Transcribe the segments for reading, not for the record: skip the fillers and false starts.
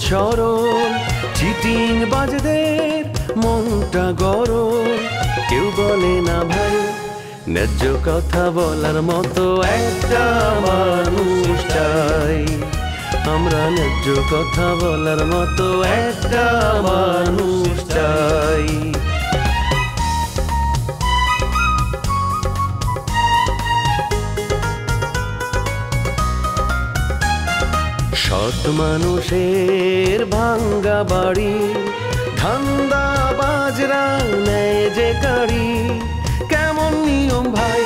সরল, চিটিং বাজদের মনটা গরম। কেউ বলে না ভাই ন্যায্য কথা বলার মতো একটা মানুষ চাই। আমরা ন্যায্য কথা বলার মতো একটা মানুষ চাই। সৎ মানুষের ভাঙ্গা বাড়ি, ধান্দা বাজরা নেয় যে গাড়ি। কেমন নিয়ম ভাই,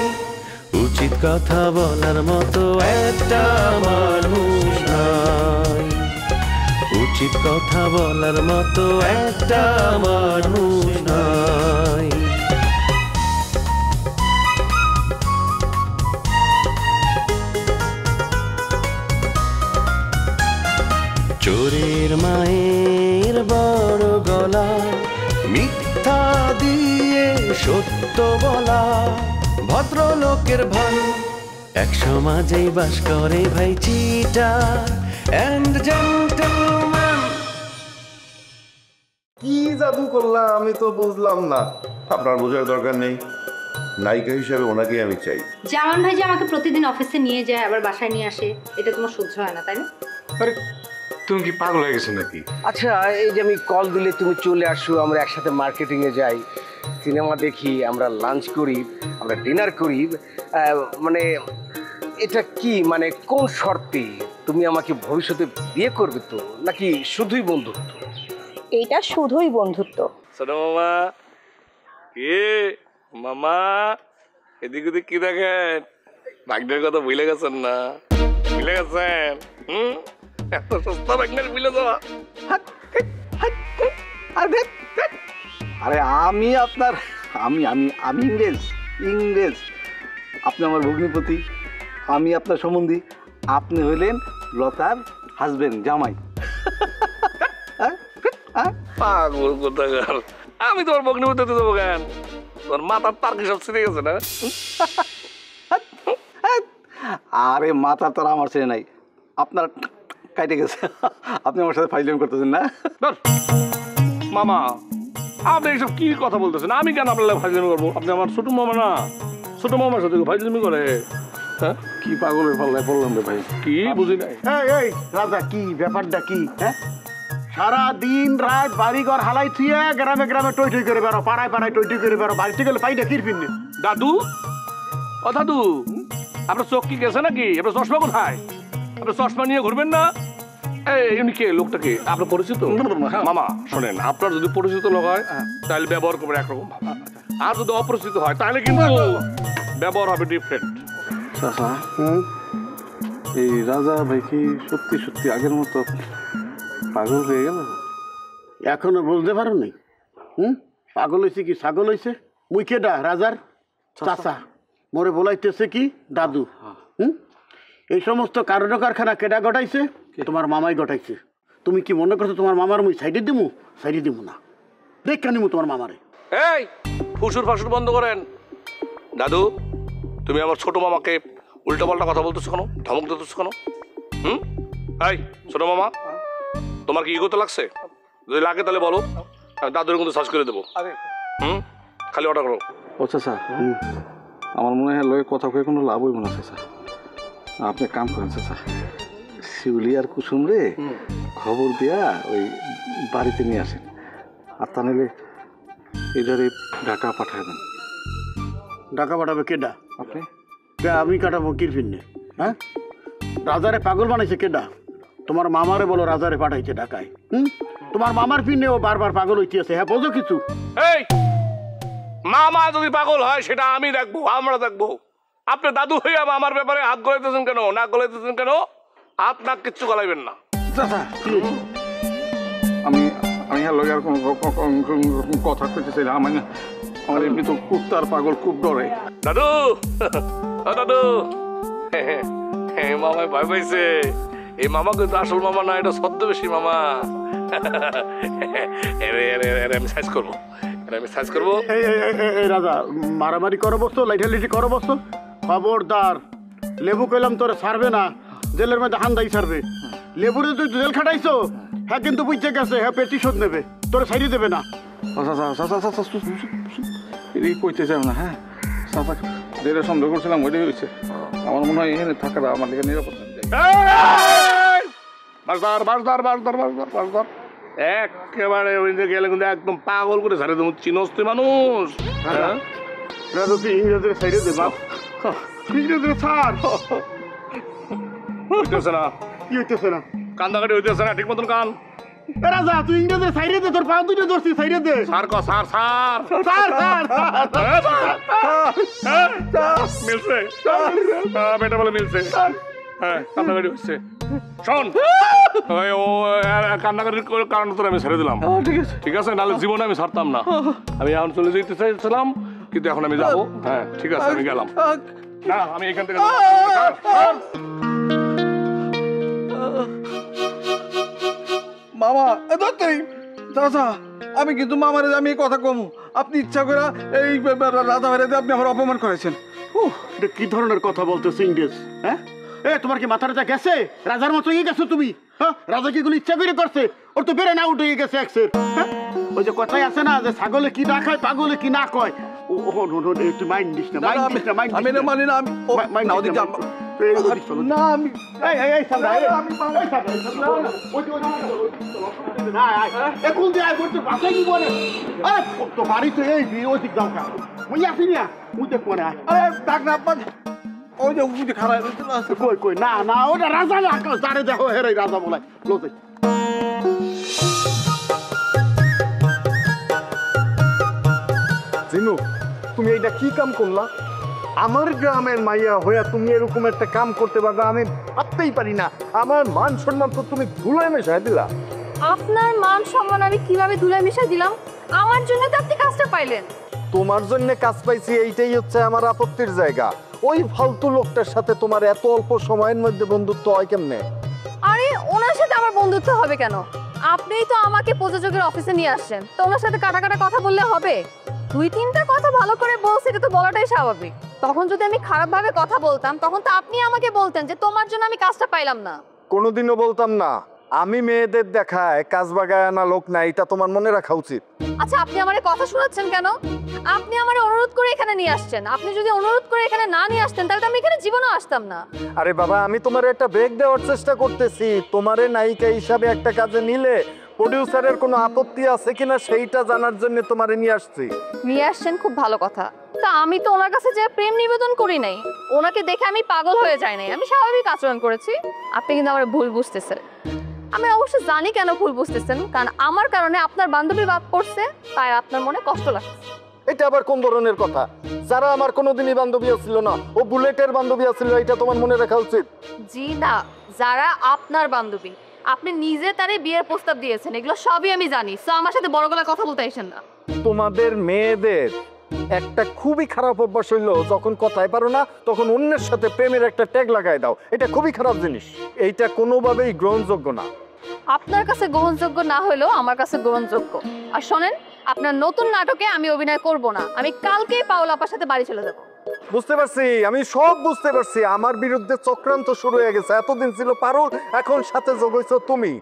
উচিত কথা বলার মতো একটা মানুষ নাই। উচিত কথা বলার মতো একটা মানুষ নাই। চোরের মায়ের বড় গলা, মিথ্যা দিয়ে সত্য বলা। ভদ্রলোকের ভাই এক সমাজেই বাস করে ভাই চিটার এন্ড জেন্টলম্যান। কি জাদু করলাম আমি তো বুঝলাম না। আপনার বোঝার দরকার নেই, নায়িকা হিসেবে ওনাকেই আমি চাই। জামান ভাই যে আমাকে প্রতিদিন অফিসে নিয়ে যায় আবার বাসায় নিয়ে আসে, এটা তোমার সহ্য হয় না তাই না? আরে তুমি কি পাগল হয়ে গেছো নাকি? আচ্ছা, এই যে আমি কল দিলে তুমি চলে আসো, আমরা একসাথে মার্কেটিংয়ে যাই, সিনেমা দেখি, আমরা লাঞ্চ করি, আমরা ডিনার করি, মানে এটা কি মানে কোন শর্তে? তুমি আমাকে ভবিষ্যতে বিয়ে করবে তো নাকি শুধুই বন্ধুত্ব? এইটা শুধুই বন্ধুত্ব। ছোট মামা কে মামা, এদিক ওদিক কি দেখেন? ভাগ্নের কথা ভুলে গেছেন না? ভুলে গেছেন? এত সস্তা ভাগ্নের ভুলে যাওয়া। আরে আমি আপনার আমি আমি আমি ইংরেজ ইংরেজ আপনি আমার ভগ্নিপতি, আমি আপনার সম্বন্ধী, আপনি হইলেন লতার হাজবেন্ড, জামাই। পাগল কোথাকার, আমি তোমার ভগ্নিপতি হতে যাবো কেন? তোর মাথার তার কি সব ছিঁড়ে গেছে না? আরে মাথা তো আমার ছেড়ে নাই, আপনার কাটে গেছে। আপনি আমার সাথে ফাইজলামি করতেছেন না? মামা আপনি এইসব কি কথা বলতেছেন? আমি কেন আপনার ফাইজলামি করবো? আপনি আমার ছোট মামা না? ছোট মামার সাথে ফাইজলামি করে? হ্যাঁ, কি পাগলের পাল্লায় পড়লাম রে ভাই, কি বুঝি নাই। এই রাজা, কি ব্যাপারটা কি? হ্যাঁ, সারা দিন রাত বাড়িঘর হালাই থুয়ে গ্রামে গ্রামে টই টই করে বেরো, পাড়ায় পাড়ায় টই টই করে বেরো, বাড়িতে গেলে পাইটা কির ফিরনি। দাদু, ও দাদু, আপনার চোখ কি গেছে নাকি? আপনার চশমা কোথায়? আপনার চশমা নিয়ে ঘুরবেন না? এই কে লোকটাকে আপনার পরিচিত? মামা শোনেন, আপনার যদি পরিচিত লোক হয় তাহলে ব্যবহার করবেন একরকম ভাবে, আর যদি অপরিচিত হয় তাহলে কিন্তু ব্যবহার হবে ডিফারেন্ট। চাচা, এই রাজা ভাই কি সত্যি সত্যি আগের মতো পাগল হয়ে গেল? এখনো বুঝতে পারো নি? পাগল হয়েছে কি ছাগল হয়েছে? মুই কেডা? রাজার চাচা, মোরে বলাইতেছে কি দাদু। এই সমস্ত কারণ কারখানা কেডা ঘটাইছে? তোমার মামাই ঘটাইছে। তুমি কি মনে করছো তোমার মামার মুই সাইডে দিমু? সাইডে দিমু না, দেখা নিমু তোমার মামারে। এই ফুসুর ফাসুর বন্ধ করেন। দাদু, তুমি আমার ছোট মামাকে উল্টো পাল্টা কথা বলতেছো কেন? ধমক দিতেছো কেন? এই ছোট মামা, তোমার কি ইগোতে লাগছে? যদি লাগে তাহলে বলো, আমি দাদুর কিন্তু সার্চ করে দেবো। খালি অর্ডার করো। ও চাচা, আমার মনে হয় লয়ে কথা কয়ে কোনো লাভ হইব না চাচা। আপনি কাম করেন চাচা, শিউলি আর কুসুম রে খবর দিয়া ওই বাড়িতে নিয়ে আসেন, আর তা নিলে এটারে ঢাকা পাঠায় দেন। ঢাকা পাঠাবে কেডা? আপনি? আমি কাটাবো কির ফিরনে? হ্যাঁ, রাজারে পাগল বানাইছে কেডা? তোমার মামারে বলো রাজারে পাঠাইছে ঢাকায়। তোমার মামার ফিরনে ও বারবার পাগল হইতে আছে। হ্যাঁ, বোঝো কিছু? এই মামা যদি পাগল হয় সেটা আমি দেখবো, আমরা দেখবো। আপনি দাদু হইয়া আমার ব্যাপারে হাত গলাইতেছেন কেন, নাক গলাইতেছেন কেন? আপনার কিচ্ছু গলাইবেন না। আমি আমি আর লগে আর কোনো কথা কইতেছি না। আমার এমনি তো কুত্তার পাগল খুব ডরে। দাদু, দাদু, মামায় ভয় পাইছে। এই মামা কিন্তু আসল মামা না, এটা ছদ্মবেশী মামা। আমি সাইজ করবো, আমি সাইজ করবো। রাজা, মারামারি করো বসতো, লাইঠালিটি করো বসতো। খবরদার, লেবু কইলাম তোরে ছাড়বে না, জেলের মধ্যে হান্দাই ছাড়বে। লেবুরে তুই জেল খাটাইছো, হ্যাঁ কিন্তু বুঝতে গেছে হ্যাঁ পেটিশন নেবে তোরে ছাড়িয়ে দেবে না। এই কইতে চাও না, হ্যাঁ চাচা যেটা সন্দেহ করছিলাম ওইটাই হয়েছে। আমার মনে হয় এখানে থাকাটা আমার দিকে নিরাপদ না। একেবারে গেলে কিন্তু একদম পাগল করে ছাড়ে দেবো। চিনস তুই মানুষ? রাজা তুই ইংরেজদের ছাড়িয়ে দে বাপ, ইংরেজদের ছাড়। হইতেছে না, কি হইতেছে না? কান্দাকাটি হইতেছে না ঠিক মতন কান। রাজা তুই ইংরেজদের ছাড়িয়ে দে, তোর পা দুটো ধরছি ছাড়িয়ে দে। সার কর সার সার ছাড় মিলছে, বেটা বলে মিলছে। হ্যাঁ কান্দাকাটি হচ্ছে। শোন ও কান্নাকাটির কারণ তো আমি ছেড়ে দিলাম, ঠিক আছে? নাহলে জীবনে আমি ছাড়তাম না। আমি এখন চলে যেতে চাইছিলাম কিন্তু এখন আমি যাবো। হ্যাঁ ঠিক আছে আমি গেলাম। না আমি এখান থেকে মামা চাচা আমি কিন্তু মামারে আমি এই কথা কমু, আপনি ইচ্ছা করে এই রাজা ভাইরে আপনি আমার অপমান করেছেন। এটা কি ধরনের কথা বলতেছো ইংরেজ? হ্যাঁ এ তোমার কি মাথাটা গেছে? রাজার মতো হয়ে গেছো তুমি? হ্যাঁ রাজা কি কোনো ইচ্ছা করে করছে? ওর তো বেড়ে না উঠে গেছে একসের। হ্যাঁ ওই যে কথাই আছে না যে ছাগলে কি না খায় পাগলে কি না কয়। তুই মাইন্ড দিস না, মাইন্ড দিস না, মাইন্ড আমি না মানি না, আমি না আমি বাড়িতে এই ওদিক দাও কা মুই আসি না মুই দেখ পরে ডাক না ওই যে উঠে খারাপ কই কই না না ওটা রাজা না তারে দেখো হেরে রাজা বলাই লোতে। জিনু তুমি এইটা কি কাম করলা? আমার গ্রামের মাইয়া হইয়া তুমি এরকম একটা কাম করতে পারবে আমি ভাবতেই পারি না। আমার মান সম্মান তো তুমি ধুলায় মেশাই দিলা। আপনার মান সম্মান আমি কিভাবে ধুলায় মিশাই দিলাম? আমার জন্য তো আপনি কাজটা পাইলেন। তোমার জন্য কাজ পাইছি এইটাই হচ্ছে আমার আপত্তির জায়গা। ওই ফালতু লোকটার সাথে তোমার এত অল্প সময়ের মধ্যে বন্ধুত্ব হয় কেমনে? আরে ওনার সাথে আমার বন্ধুত্ব হবে কেন? আপনিই তো আমাকে প্রযোজকের অফিসে নিয়ে আসছেন, তো ওনার সাথে কাটা কাটা কথা বললে হবে? দুই তিনটা কথা ভালো করে বলছি, এটা তো বলাটাই স্বাভাবিক। তখন যদি আমি খারাপভাবে কথা বলতাম তখন তো আপনি আমাকে বলতেন যে তোমার জন্য আমি কাজটা পাইলাম না। কোনোদিনও বলতাম না। আমি মেয়েদের দেখায় কাজ বাগায় আনা লোক না, এটা তোমার মনে রাখা উচিত। আচ্ছা আপনি আমারে কথা শোনাচ্ছেন কেন? আপনি আমারে অনুরোধ করে এখানে নিয়ে আসছেন। আপনি যদি অনুরোধ করে এখানে না নিয়ে আসতেন তাহলে তো আমি এখানে জীবনেও আসতাম না। আরে বাবা আমি তোমার একটা ব্রেক দেওয়ার চেষ্টা করতেছি। তোমারে নায়িকা হিসাবে একটা কাজে নিলে প্রডিউসারের কোনো আপত্তি আছে কিনা সেইটা জানার জন্য তোমারে নিয়ে আসছি। নিয়ে আসছেন খুব ভালো কথা, তা আমি তো ওনার কাছে যে প্রেম নিবেদন করি নাই। ওনাকে দেখে আমি পাগল হয়ে যাই নাই, আমি স্বাভাবিক আচরণ করেছি। আপনি কিন্তু আমার ভুল বুঝতেছেন। আমি অবশ্য জানি কেন ভুল বুঝতেছেন, কারণ আমার কারণে আপনার বান্ধবী বাদ পড়ছে, তাই আপনার মনে কষ্ট লাগছে। এটা আবার কোন ধরনের কথা? যারা আমার কোনোদিনই বান্ধবী ছিল না, ও বুলেটের বান্ধবী ছিল, এটা তোমার মনে রাখা উচিত। জি না, যারা আপনার বান্ধবী, আপনি নিজে তারে বিয়ের প্রস্তাব দিয়েছেন, এগুলো সবই আমি জানি। সো আমার সাথে বড় গলায় কথা বলতে আইসেন না। তোমাদের মেয়েদের একটা খুবই খারাপ অভ্যাস হইলো, যখন কথায় পারো না তখন অন্যের সাথে প্রেমের একটা ট্যাগ লাগাই দাও। এটা খুবই খারাপ জিনিস, এইটা কোনোভাবেই গ্রহণযোগ্য না। আপনার কাছে গ্রহণযোগ্য না হলেও আমার কাছে গ্রহণযোগ্য। আর শোনেন, আপনার নতুন নাটকে আমি অভিনয় করব না। আমি কালকেই পাওলা আপার সাথে বাড়ি চলে যাব। বুঝতে পারছি, আমি সব বুঝতে পারছি। আমার বিরুদ্ধে চক্রান্ত শুরু হয়ে গেছে। এতদিন ছিল পারুল, এখন সাথে যোগ হইছো তুমি।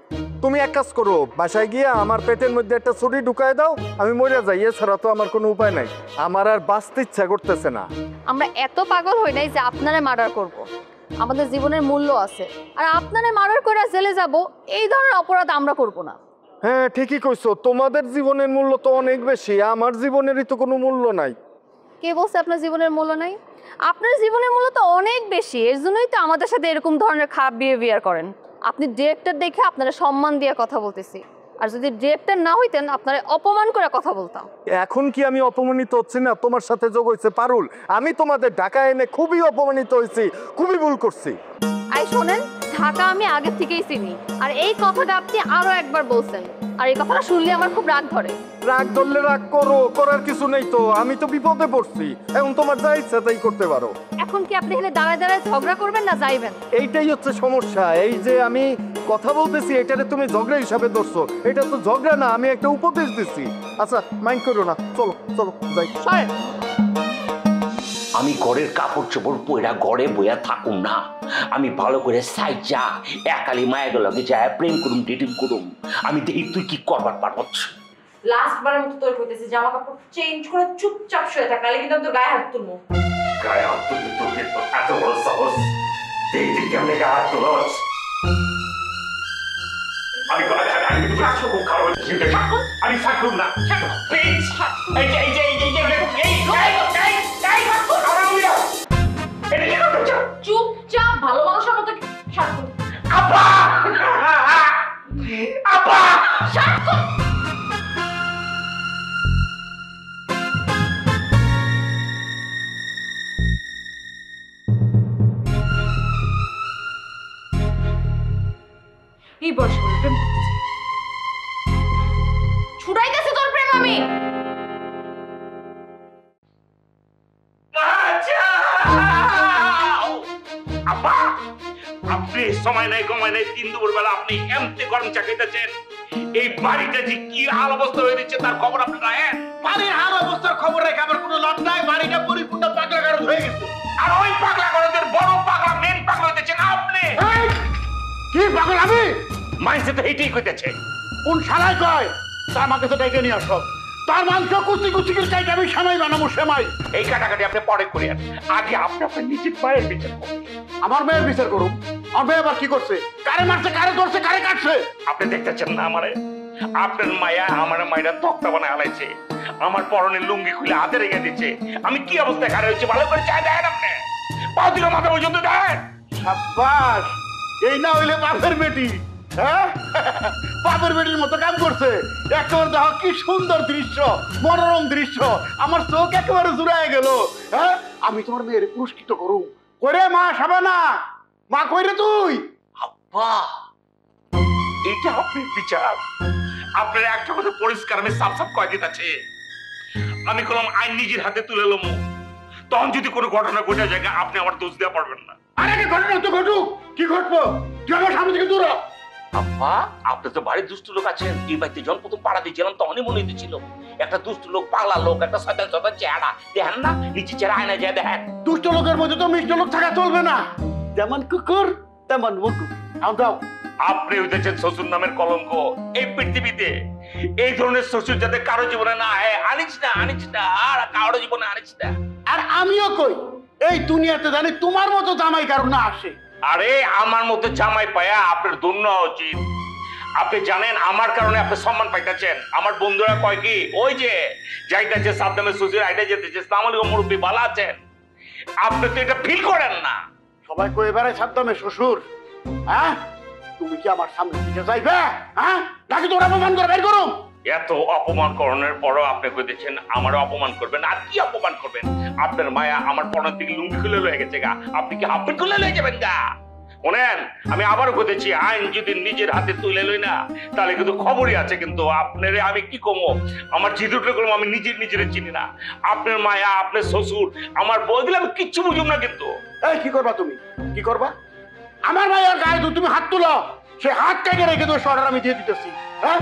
তুমি এক কাজ করো, বাসায় গিয়ে আমার পেটের মধ্যে একটা ছুরি ঢুকায় দাও, আমি মরে যাই। এছাড়া তো আমার কোনো উপায় নাই। আমার আর বাঁচতে ইচ্ছা করতেছে না। আমরা এত পাগল হই নাই যে আপনারে মার্ডার করব। আমাদের জীবনের মূল্য আছে, আর আপনারে মার্ডার করে জেলে যাব এই ধরনের অপরাধ আমরা করব না। হ্যাঁ ঠিকই কইছো, তোমাদের জীবনের মূল্য তো অনেক বেশি, আমার জীবনেরই তো কোনো মূল্য নাই। কে বলছে আপনার জীবনের মূল্য নাই? আপনার জীবনের মূল্য তো অনেক বেশি, এর জন্যই তো আমাদের সাথে এরকম ধরনের খারাপ বিহেভিয়ার করেন। আপনি ডিরেক্টর দেখে আপনারা সম্মান দিয়ে কথা বলতেছি, আর যদি ডিরেক্টর না হইতেন আপনারা অপমান করে কথা বলতাম। এখন কি আমি অপমানিত হচ্ছি না? তোমার সাথে যোগ হয়েছে পারুল, আমি তোমাদের ঢাকা এনে খুবই অপমানিত হয়েছি, খুবই ভুল করছি। আই শোনেন, ঢাকা আমি আগে থেকেই চিনি, আর এই কথাটা আপনি আরো একবার বলছেন, আর এই কথাটা শুনলে আমার খুব রাগ ধরে। রাগ ধরলে রাগ করো, করার কিছু নেই তো। আমি তো বিপদে পড়ছি, এখন তোমার যা ইচ্ছা তাই করতে পারো। এখন কি আপনি এখানে দাঁড়ায় দাঁড়ায় ঝগড়া করবেন না যাইবেন? এইটাই হচ্ছে সমস্যা। এই যে আমি কথা বলতেছি, এটারে তুমি ঝগড়া হিসাবে ধরছো। এটা তো ঝগড়া না, আমি একটা উপদেশ দিচ্ছি। আচ্ছা মাইন্ড করো না, চলো চলো যাই। আমি ঘরের কাপড় চোপড় পইরা ঘরে বইয়া থাকুম না, আমি ভালো করে সাইজা একালি মায়ের লগে যায় প্রেম করুম, ডেটিং করুম। আমি দেখি তুই কি করবার পারবছ। লাস্ট বারের মতো তোর কইতেছি জামা কাপড় চেঞ্জ করে চুপচাপ শুয়ে থাক, নাহলে কিন্তু আমি তোর গায়ে হাত তুলবো। গায়ে হাত তুলবি? তোর এত বড় সাহস! দেখি কেমনে গায়ে হাত তুলছ। আমি থাকবো না, প্লিজ। এই যে এই যে এই যে চুপচাপ ভালো মানুষের মতো সাক্ষর। আপা আপা সাক্ষর। এই বয়সে বলে প্রেম করতেছে, ছুটাইতেছে তোর প্রেম আমি। আপা আপনি সময় নাই কমায় নাই, 3 দুপুর বেলা আপনি এমতে গরম চা খাইতেছেন। এই বাড়িটা যে কি হাল অবস্থা হয়ে দিচ্ছে তার খবর আপনি রাখেন? বাড়ির হাল অবস্থার খবর রেখে আমার কোনো লাভ নাই। বাড়িটা পরিপূর্ণ পাগলা গারদ হয়ে গেছে। আর ওই পাগলা গারদের বড় পাগলা, মেন পাগলা হইতেছেন আপনি। কি পাগল আমি? মাইন্সে তো এইটাই কইতেছে। কোন শালায় কয়? তার মাকে তো ডেকে নিয়ে আসো। তার মাংস কুচি কুচি করে চাইতে আমি সেমাই বানাবো, সেমাই। এই কাটাকাটি আপনি পরে করেন, আগে আপনি আপনার নিজের মায়ের বিচার করুন। আমার মেয়ের বিচার করুন? আমার মেয়ে আবার কি করছে? কারে মারছে, কারে ধরছে, কারে কাটছে? আপনি দেখতেছেন না আমারে? আপনার মায়া আমার মায়েরা তক্তা বানায় হালাইছে, আমার পরনের লুঙ্গি খুলে হাতে রেখে দিচ্ছে। আমি কি অবস্থায় খারাপ হয়েছে ভালো করে চাই দেন আপনি। পা দিল মাথা পর্যন্ত দেন। সাব্বাস! এই না হইলে বাপের বেটি, হ্যাঁ? বাপের বেটির মতো কাম করছে। একেবারে দেখো কি সুন্দর দৃশ্য, মনোরম দৃশ্য। আমার চোখ একেবারে জুড়ায় গেল। হ্যাঁ, আমি তোমার মেয়ের পুরস্কৃত করুম। করে মা সাবানা, মা কইরে তুই? আব্বা এটা আপনার বিচার? আপনার একটা কথা পরিষ্কার আমি সাফ সাফ কয়ে দিতেছি, আমি কলম আইন নিজের হাতে তুলে লম। তখন যদি কোনো ঘটনা ঘটে যায় আপনি আমার দোষ দেওয়া পারবেন না। আরে কি ঘটনা তো ঘটুক, কি ঘটবো? তুই আমার সামনে থেকে দূর হ। আব্বা আপনি তো বাড়ির দুষ্ট লোক আছেন, এই বাড়িতে যখন প্রথম পাড়া দিয়েছিলাম তখনই মনে হইতেছিল একটা দুষ্ট লোক, পাগলা লোক, একটা শয়তান শয়তান চেহারা। দেখেন না নিচে চেহারা আয়না যায় দেখেন। দুষ্ট লোকের মধ্যে তো মিষ্ট লোক থাকা চলবে না। যেমন কুকুর তেমন মুকুর। দাও। আপনি হইতেছেন শ্বশুর নামের কলঙ্ক এই পৃথিবীতে। এই ধরনের শ্বশুর যাতে কারো জীবনে না হয় আনিস না, আনিস না, আর কারো জীবনে আনিস না। আর আমিও কই, এই দুনিয়াতে জানি তোমার মতো জামাই কারণ না আসে। আরে আমার মতো জামাই পায়া আপনার ধন্য হওয়া উচিত। আপনি জানেন আমার কারণে আপনি সম্মান পাইতেছেন। আমার বন্ধুরা কয় কি, ওই যে যাইতেছে সাদ্দামের শ্বশুর আইটা যেতেছে, আসসালামু আলাইকুম মুরব্বি, ভালো আছেন? আপনি তো এটা ফিল করেন না। সবাই কই এবারে সাদ্দামের শ্বশুর। হ্যাঁ, তুমি কি আমার সামনে দিকে যাইবে? হ্যাঁ, নাকি তোর অপমান করে বের করুম? এত অপমান করণের পরও আপনি কইতেছেন আমারও অপমান করবেন। আর কি অপমান করবেন? আপনার মায়া আমার পরনের দিকে লুঙ্গি খুলে লয়ে গেছে গা, আপনি কি হাফ খুলে লয়ে যাবেন গা? শোনেন, আমি আবারও কইতেছি, আইন যদি নিজের হাতে তুলে লই না তাহলে কিন্তু খবরই আছে। কিন্তু আপনারে আমি কি কমো, আমার জিদুটে করবো, আমি নিজেরে চিনি না। আপনার মায়া, আপনার শ্বশুর, আমার বই দিলে আমি কিচ্ছু বুঝুম না। কিন্তু এই কি করবা তুমি? কি করবা? আমার মায়ের গায়ে তুমি হাত তুলো, সে হাত কেটে রেখে তো অর্ডার আমি দিয়ে দিতেছি। হ্যাঁ,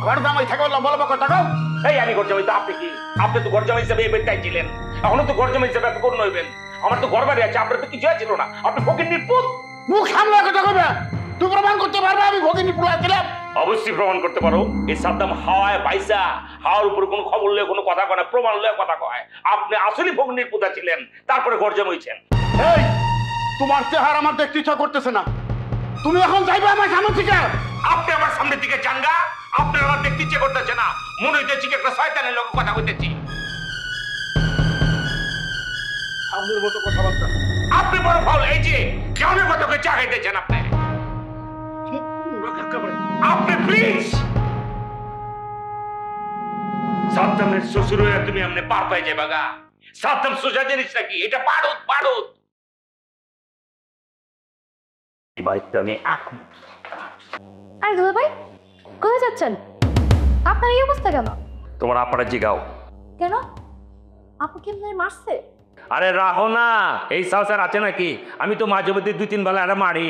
ঘর জামাই থাকো, লম্বা লম্বা কথা কও। এই আমি ঘর জামাই তো আপনি কি? আপনি তো ঘর জামাই হিসাবে এই বেটাই ছিলেন, এখনো তো ঘর জামাই হিসাবে কোন নইবেন। আমার তো ঘর বাড়ি আছে, আপনার তো কিছু ছিল না। আপনি ফকির পুত। মুখ সামলা কথা কইবে। তুই প্রমাণ করতে পারবে আমি ভগিনী পুলা ছিলাম? অবশ্যই প্রমাণ করতে পারো। এই সাদ্দাম হাওয়ায় পাইসা, হাওয়ার উপরে কোনো খবর লয়ে কোনো কথা কয় না, প্রমাণ লয়ে কথা কয়। আপনি আসলে ভগ্নির পুতা ছিলেন, তারপরে ঘর জমাইছেন। এই তোমার চেহারা আমার দেখতে ইচ্ছা করতেছে না। তুমি এখন যাইবে আমার সামনে থেকে? আপনি আমার সামনের দিকে জানগা। আপনার আমার দেখতে ইচ্ছে করতেছে না, মনে হইতেছে কি একটা শয়তানের লোক কথা কইতেছি। সামনের মতো কথাবার্তা আপনি বড় ফাউল। এই যে কেমন কথা কই চা খাইতেছেন আপনি? আপনি প্লিজ সাদ্দামের শ্বশুর হয়ে তুমি আমনে পার পাই যাবে গা। সাদ্দাম সোজা জিনিস নাকি? এটা বারুদ, বারুদ। বাইকটা আমি এখন। আরে দুলা ভাই, কোথায় যাচ্ছেন? আপনার এই অবস্থা কেন? তোমার আপারা জিগাও। কেন? আপু কি আপনার মারছে? আরে রাহো না, এই সাহসার আছে নাকি? আমি তো মাঝে মধ্যে 2-3 বেলা এটা মারি,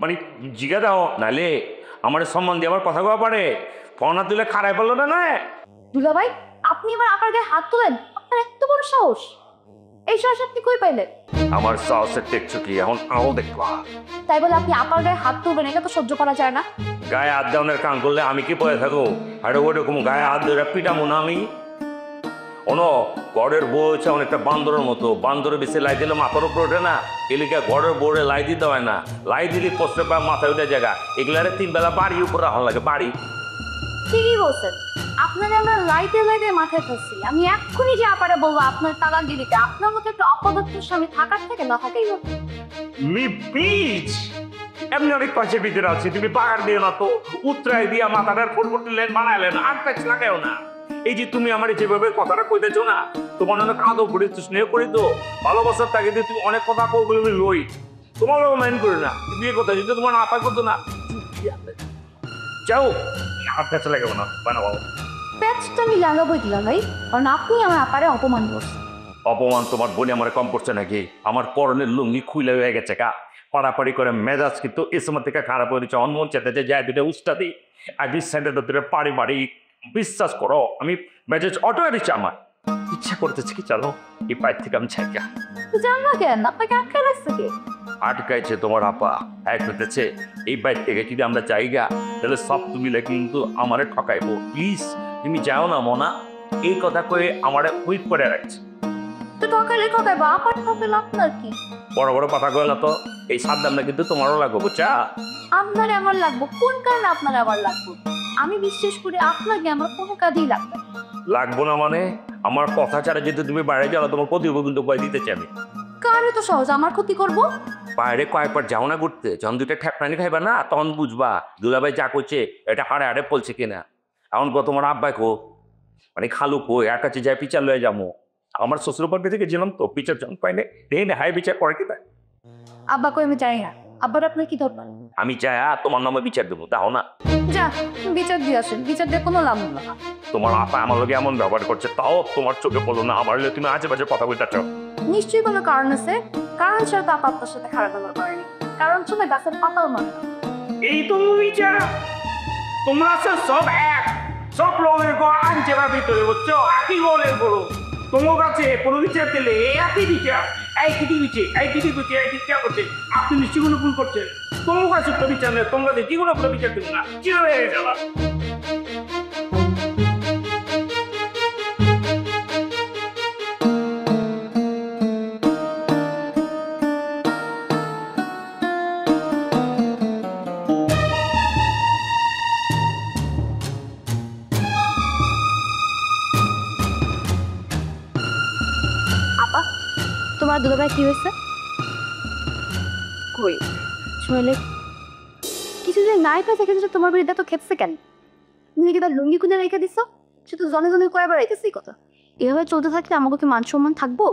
মানে জিগা দাও, নাহলে আমার সম্মান দিয়ে আবার কথা কওয়া পারে। ফোন না তুলে খারাপ হলো না। দুলা ভাই, আপনি এবার আপার গায়ে হাত তুলেন? আপনার এত বড় সাহস! এই সাহস আপনি কই পাইলেন? আমার সাহসের টেকছো কি এখন আও দেখবা। তাই বলে আপনি আপার গায়ে হাত তুলবেন, এটা তো সহ্য করা যায় না। গায়ে হাত দেওয়ানের কাম করলে আমি কি পড়ে থাকো? আরে ওরকম গায়ে হাত ধরে পিটামো না আমি? ওনো গড়ের বউ হচ্ছে অনেকটা বান্দরের মতো, বান্দরের বেশি লাই দিলে মাথার উপর ওঠে না, এলিকা গড়ের বউরে লাই দিতে হয় না, লাই দিলে কষ্টে পায় মাথায় উঠে জায়গা, এগুলারে 3 বেলা বাড়ি উপর রাখা লাগে, বাড়ি। ঠিকই বলছেন, আপনারা আমরা লাইতে লাইতে মাথায় ফেলছি। আমি এক্ষুনি যে আপারে বলবো আপনার তালাক দিয়ে দিতে, আপনার মতো একটা অপদার্থ স্বামী থাকার থেকে না থাকাই ভালো। মি পিচ এমনি অনেক পাশে ভিতরে আছে, তুমি পাহাড় দিও না তো, উত্তরায় দিয়া মাথাটার ফুটফুট লেন বানাইলেন, আর প্যাচ লাগাও না। এই যে তুমি আমার যেভাবে কথাটা কইতেছো না, তোমার অনেক আদর করি তো, স্নেহ করি তো, ভালোবাসার তাকে দিয়ে তুমি অনেক কথা কো বলে আমি লই, তোমার মাইন্ড করি না, বিয়ে কথা যদি তোমার আপা করতো না, যাও আর প্যাচ লাগাবো না, বানাবো। প্যাচটা আমি লাগাবোই দিলাম ভাই, কারণ আপনি আমার আপারে অপমান করছেন। অপমান তোমার বোনে আমার কম করছে নাকি? আমার পরনের লুঙ্গি খুলে হয়ে গেছে কা, পাড়াপাড়ি করে মেজাজ কিন্তু এ সময় থেকে খারাপ হয়ে দিচ্ছে, অনমন চেতে যায় দুটো উস্তা দিই আর ডিসেন্টের দুটো পাড়ি বাড়ি, বিশ্বাস করো আমি মেজাজ অটো দিচ্ছে, আমার ইচ্ছা করতেছে কি চলো এই পাইপ থেকে আমি ছাইকা। জানো কেন আপনাকে আটকে রাখছে কে? আটকাইছে তোমার আপা, এক হতেছে এই বাইর থেকে যদি আমরা জায়গা তাহলে সব তুমি কিন্তু আমারে ঠকাইবো, প্লিজ তুমি যাও না মোনা, এই কথা কয়ে আমারে উইক করে রাখছে। তো ঠকালে ঠকাইবো, আপার ঠকাইলে আপনার কি? বড় বড় কথা কয়ে না তো, এই সাবধানটা কিন্তু তোমারও লাগবো, বুঝছা? আপনার আমার লাগবো কোন কারণে? আপনার আমার লাগবো, আমি বিশ্বাস করি আপনাকে আমার কোনো কাজেই লাগবে লাগবো না মানে আমার কথা ছাড়া যদি তুমি বাইরে যাও তোমার প্রতিভা কিন্তু কয়ে দিতে চাই আমি। কারে তো সহজ আমার ক্ষতি করব? বাইরে কয়েকবার যাও না ঘুরতে, যখন দুইটা ঠ্যাপটানি খাইবা না তখন বুঝবা দুলাভাই যা করছে এটা হাড়ে হাড়ে পলছে কিনা। এখন কো তোমার আব্বাই কো মানে খালু কো এর কাছে যায় বিচার লয়ে যাবো, আমার শ্বশুর বাড়ি থেকে গেছিলাম তো বিচার যখন পাইনি রেন হাই বিচার করে কিনা। আব্বা কই আমি চাই না, আব্বার আপনার কি দরকার? আমি চাই তোমার নামে বিচার দেবো, তাও না? যা বিচার দিয়ে আসেন, বিচার দিয়ে কোনো লাভ না। তোমার আপা আমার লোকে এমন ব্যবহার করছে তাও তোমার চোখে পড়লো না, আমার লোক তুমি আজে বাজে কথা বলতে চাও। নিশ্চয়ই কোনো কারণ আছে, কারণ ছাড়া তো আপা আপনার সাথে খারাপ ব্যবহার করেনি, কারণ ছিল গাছের পাতাও মানে না। এই তো বিচার তোমরা সব এক, সব লোকের আনছে বা ভিতরে বুঝছো, একই গোলের বলো তোমার কাছে কোনো বিচার দিলে একই বিচার, এই কিটি দিচ্ছে এই কিটি করছে এই কিটি করছে, আপনি নিশ্চয়ই কোনো ভুল করছেন, তোমার কাছে কোনো বিচার নেই, তোমরা যে কোনো বিচার দেবো না, চির হয়ে যাবা। তোমার দুলাভাই কি হয়েছে? কই শুনলে কিছুদিন নাই পাই থেকে তোমার বিরুদ্ধে তো খেপছে কেন? তুমি কি তার লুঙ্গি খুলে রেখে দিছো? সে তো জনে জনে কয়বার রেখেছি কথা। এভাবে চলতে থাকলে আমাকে কি মান সম্মান থাকবো?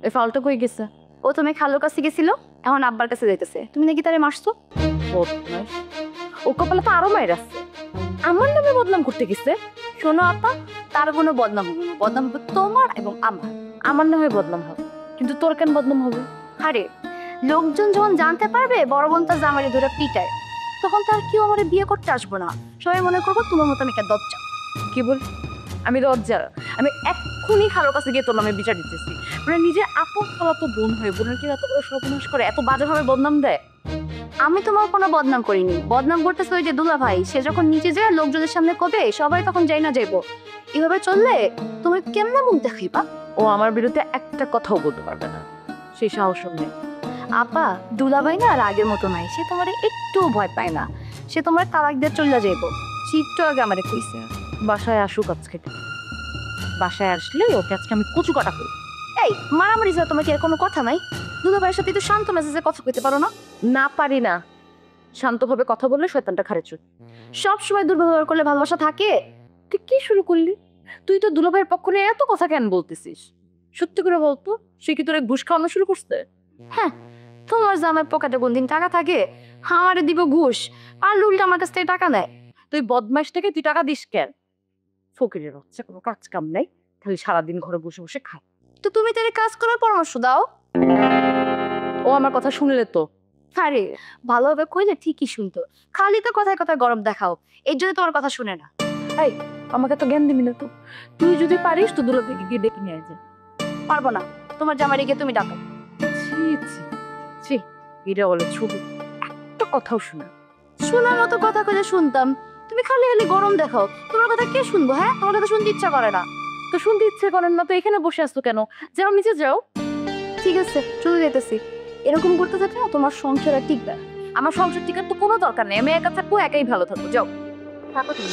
এই ফালটা কই গেছে? ও তুমি খালুর কাছে গেছিল, এখন আব্বার কাছে যাইতেছে, তুমি নাকি তারে মারছো? ও কপালে তো আরো মায়ের আছে, আমার নামে বদনাম করতে গেছে। শোনো আপা, তার কোনো বদনাম হবে না, বদনাম হবে তোমার এবং আমার নামে বদনাম হবে, কিন্তু তোর কেন বদনাম হবে? আরে লোকজন যখন জানতে পারবে বড় বোন তার জামাইরে ধরে পিটায়, তখন তার কেউ আমার বিয়ে করতে আসবো না, সবাই মনে করবো তোমার মতো আমি একটা দজ্জা। কি বল? আমি দজ্জা? আমি এক্ষুনি খালোর কাছে গিয়ে তোর নামে বিচার দিতেছি। মানে নিজের আপন খালাতো বোন হয়ে বোনের কি এত বড় সর্বনাশ করে, এত বাজেভাবে বদনাম দেয়? আমি তোমার কোনো বদনাম করিনি, বদনাম করতেছে ওই যে দুলা ভাই, সে যখন নিচে যায় লোকজনের সামনে কবে সবাই তখন যাই না যাইবো। এভাবে চললে তুমি কেমনে মুখ দেখাইবা? ও আমার বিরুদ্ধে একটা কথাও বলতে পারবে না, সেই সাহস নেই। আপা দুলাভাই না আর আগের মতো নাই, সে তোমার একটুও ভয় পায় না, সে তোমার তালাক দিয়ে চলে যাইবো। সে একটু আগে আমারে কইছে বাসায় আসুক আজকে, বাসায় আসলে ওকে আজকে আমি কচু কাটা করি। এই মারামারি যা তোমার কি আর কোনো কথা নাই? দুলাভাইয়ের সাথে তো শান্ত মেসেজে কথা কইতে পারো না? না পারি না, শান্তভাবে কথা বললে শয়তানটা খারে চুট। সব সময় দুর্ব্যবহার করলে ভালোবাসা থাকে? তুই কি শুরু করলি? তুই তো দুলাভাইয়ের পক্ষ নিয়ে এত কথা কেন বলতেছিস? সত্যি করে বলতো, সে কি তোর ঘুষ খাওয়ানো শুরু করছে? হ্যাঁ, তোমার জামাই পকেটে কোন দিন টাকা থাকে, আমারে দিব ঘুষ, আর উল্টা আমার কাছ থেকে টাকা নেয়। তুই বদমাইশ থেকে তুই টাকা দিস কেন? ফকিরের হচ্ছে কোনো কাজ কাম নাই, খালি সারাদিন ঘরে বসে বসে খায়। তো তুমি তার কাজ করার পরামর্শ দাও। ও আমার কথা শুনলে তো আরে ভালোভাবে কইলে ঠিকই শুনতো, খালি তো কথায় কথায় গরম দেখাও, এই জন্য তোমার কথা শুনে না। এই আমাকে তো জ্ঞান দিবি না তো, তুই যদি পারিস তো দুলাভাইকে গিয়ে ডেকে নিয়ে যা। পারবো না, তোমার জামাইকে তুমি ডাকো। এটা বলে ছোট একটা কথাও শোনা শোনার মতো কথা কইলে শুনতাম, তুমি খালি খালি গরম দেখাও। তোমার কথা কে শুনবো? হ্যাঁ, তোমার কথা শুনতে ইচ্ছা করে না। তো শুনতে ইচ্ছে করেন না তো এখানে বসে আসতো কেন? যাও নিচে যাও। ঠিক আছে, চলে যেতেছি। এরকম করতে থাকলে না তোমার সংসার আর টিকবে না। আমার সংসার টিকার তো কোনো দরকার নেই, আমি একা থাকবো, একাই ভালো থাকবো। যাও থাকো তুমি।